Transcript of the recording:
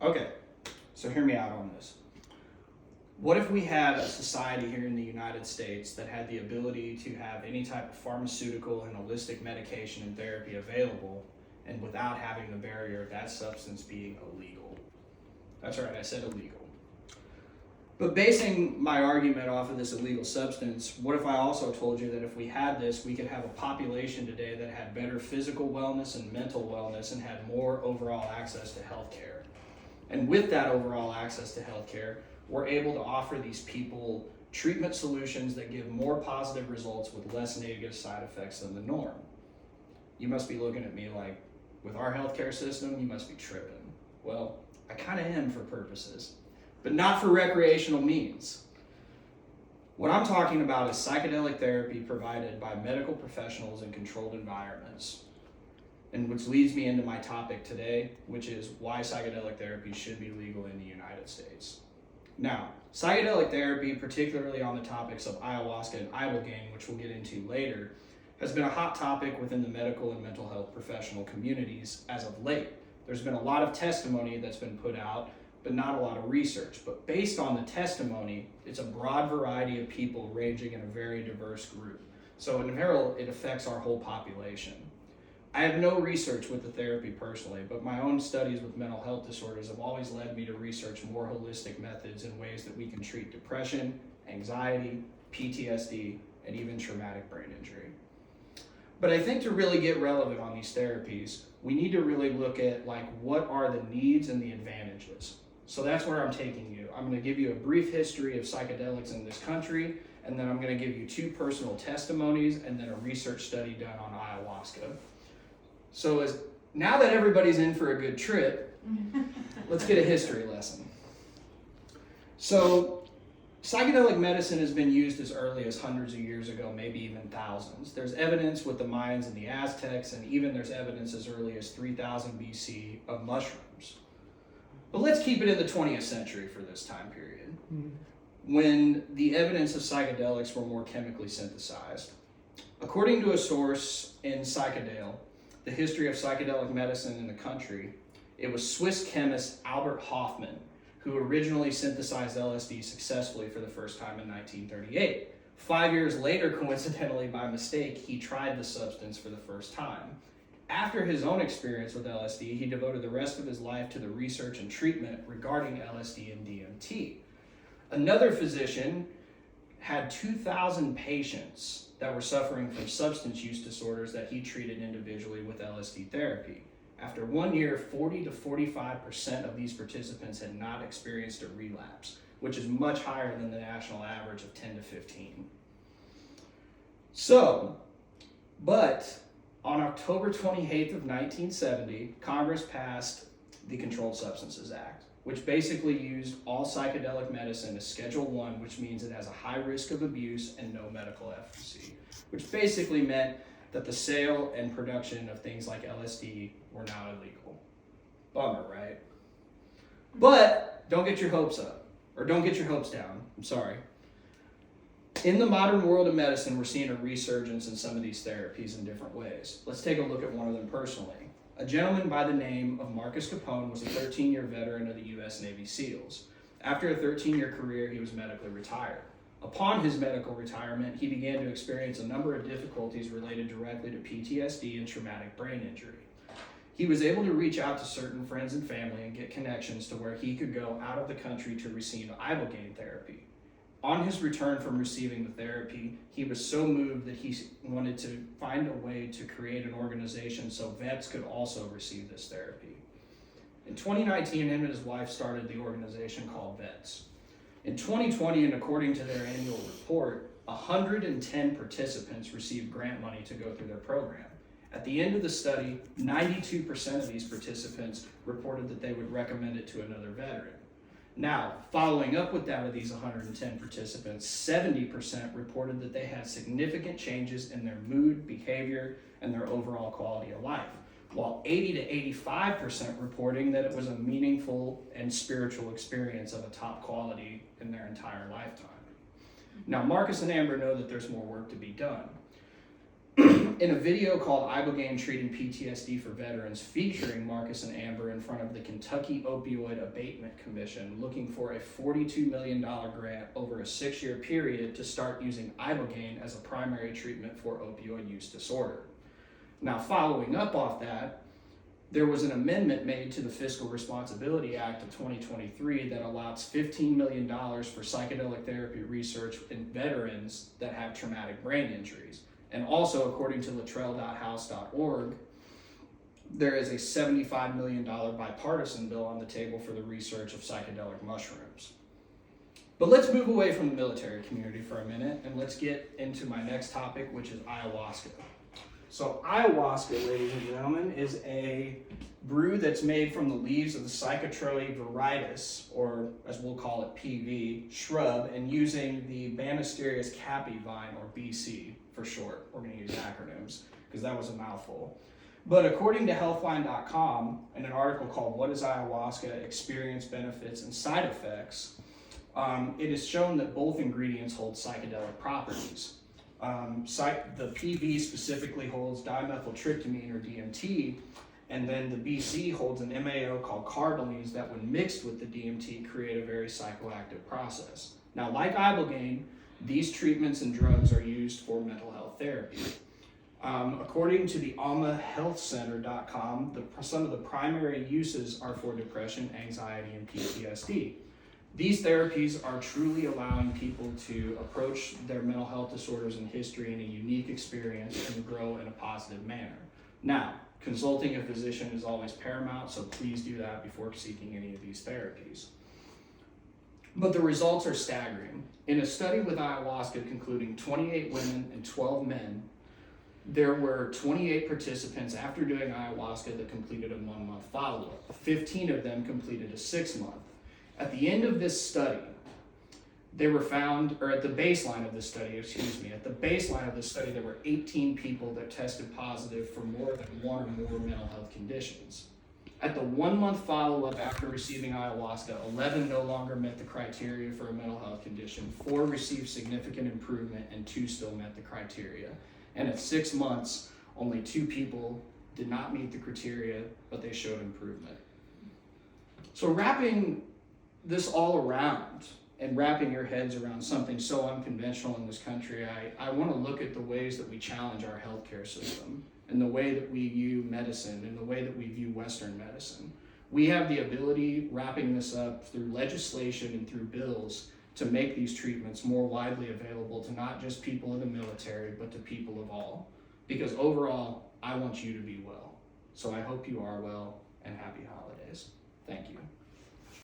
Okay, so hear me out on this. What if we had a society here in the United States that had the ability to have any type of pharmaceutical and holistic medication and therapy available, and without having the barrier of that substance being illegal? That's right, I said illegal. But basing my argument off of this illegal substance, what if I also told you that if we had this, we could have a population today that had better physical wellness and mental wellness and had more overall access to healthcare? And with that overall access to healthcare, we're able to offer these people treatment solutions that give more positive results with less negative side effects than the norm. You must be looking at me like, with our healthcare system, you must be tripping. Well, I kind of am for purposes, but not for recreational means. What I'm talking about is psychedelic therapy provided by medical professionals in controlled environments. And which leads me into my topic today, which is why psychedelic therapy should be legal in the United States. Now, psychedelic therapy, particularly on the topics of ayahuasca and ibogaine, which we'll get into later, has been a hot topic within the medical and mental health professional communities as of late. There's been a lot of testimony that's been put out, but not a lot of research. But based on the testimony, it's a broad variety of people ranging in a very diverse group. So in general, it affects our whole population. I have no research with the therapy personally, but my own studies with mental health disorders have always led me to research more holistic methods and ways that we can treat depression, anxiety, PTSD, and even traumatic brain injury. But I think to really get relevant on these therapies, we need to really look at what are the needs and the advantages. So that's where I'm taking you. I'm going to give you a brief history of psychedelics in this country, and then I'm going to give you 2 personal testimonies and then a research study done on ayahuasca. So now that everybody's in for a good trip, let's get a history lesson. So psychedelic medicine has been used as early as hundreds of years ago, maybe even thousands. There's evidence with the Mayans and the Aztecs, and even there's evidence as early as 3000 BC of mushrooms. But let's keep it in the 20th century for this time period, when the evidence of psychedelics were more chemically synthesized. According to a source in Psychedelic, the history of psychedelic medicine in the country, it was Swiss chemist Albert Hofmann who originally synthesized LSD successfully for the first time in 1938. 5 years later, coincidentally by mistake, he tried the substance for the first time. After his own experience with LSD, he devoted the rest of his life to the research and treatment regarding LSD and DMT. Another physician had 2,000 patients that were suffering from substance use disorders that he treated individually with LSD therapy. After 1 year, 40 to 45% of these participants had not experienced a relapse, which is much higher than the national average of 10 to 15. But on October 28th of 1970, Congress passed the Controlled Substances Act, which basically used all psychedelic medicine as Schedule I, which means it has a high risk of abuse and no medical efficacy, which basically meant that the sale and production of things like LSD were now illegal. Bummer, right? But don't get your hopes up, or don't get your hopes down, I'm sorry. In the modern world of medicine, we're seeing a resurgence in some of these therapies in different ways. Let's take a look at one of them personally. A gentleman by the name of Marcus Capone was a 13-year veteran of the U.S. Navy SEALs. After a 13-year career, he was medically retired. Upon his medical retirement, he began to experience a number of difficulties related directly to PTSD and traumatic brain injury. He was able to reach out to certain friends and family and get connections to where he could go out of the country to receive ibogaine therapy. On his return from receiving the therapy, he was so moved that he wanted to find a way to create an organization so vets could also receive this therapy. In 2019, him and his wife started the organization called VETS. In 2020, and according to their annual report, 110 participants received grant money to go through their program. At the end of the study, 92% of these participants reported that they would recommend it to another veteran. Now, following up with that of these 110 participants, 70% reported that they had significant changes in their mood, behavior, and their overall quality of life, while 80 to 85% reporting that it was a meaningful and spiritual experience of a top quality in their entire lifetime. Now, Marcus and Amber know that there's more work to be done. In a video called Ibogaine Treating PTSD for Veterans, featuring Marcus and Amber in front of the Kentucky Opioid Abatement Commission, looking for a $42 million grant over a 6-year period to start using Ibogaine as a primary treatment for opioid use disorder. Now, following up off that, there was an amendment made to the Fiscal Responsibility Act of 2023 that allows $15 million for psychedelic therapy research in veterans that have traumatic brain injuries. And also, according to Luttrell.house.org, there is a $75 million bipartisan bill on the table for the research of psychedelic mushrooms. But let's move away from the military community for a minute, and let's get into my next topic, which is ayahuasca. So ayahuasca, ladies and gentlemen, is a brew that's made from the leaves of the Psychotria viridis, or as we'll call it, PV, shrub, and using the Banisterius capi vine, or BC for short. We're going to use acronyms because that was a mouthful. But according to Healthline.com, in an article called What is Ayahuasca? Experience, Benefits, and Side Effects, it is shown that both ingredients hold psychedelic properties. The PV specifically holds dimethyltryptamine, or DMT, and then the BC holds an MAO called carbolines that, when mixed with the DMT, create a very psychoactive process. Now, like Ibogaine, these treatments and drugs are used for mental health therapy. According to the almahealthcenter.com, some of the primary uses are for depression, anxiety, and PTSD. These therapies are truly allowing people to approach their mental health disorders and history in a unique experience and grow in a positive manner. Now, consulting a physician is always paramount, so please do that before seeking any of these therapies. But the results are staggering. In a study with ayahuasca concluding 28 women and 12 men, there were 28 participants after doing ayahuasca that completed a 1-month follow-up. 15 of them completed a 6-month. At the end of this study, they were found, or at the baseline of the study, there were 18 people that tested positive for more than one or more mental health conditions. At the 1-month follow-up after receiving ayahuasca, 11 no longer met the criteria for a mental health condition, 4 received significant improvement, and 2 still met the criteria. And at 6 months, only 2 people did not meet the criteria, but they showed improvement. So wrapping this all around and wrapping your heads around something so unconventional in this country, I want to look at the ways that we challenge our healthcare system and the way that we view medicine and the way that we view Western medicine. We have the ability, wrapping this up through legislation and through bills, to make these treatments more widely available to not just people in the military, but to people of all. Because overall, I want you to be well. So I hope you are well, and happy holidays. Thank you.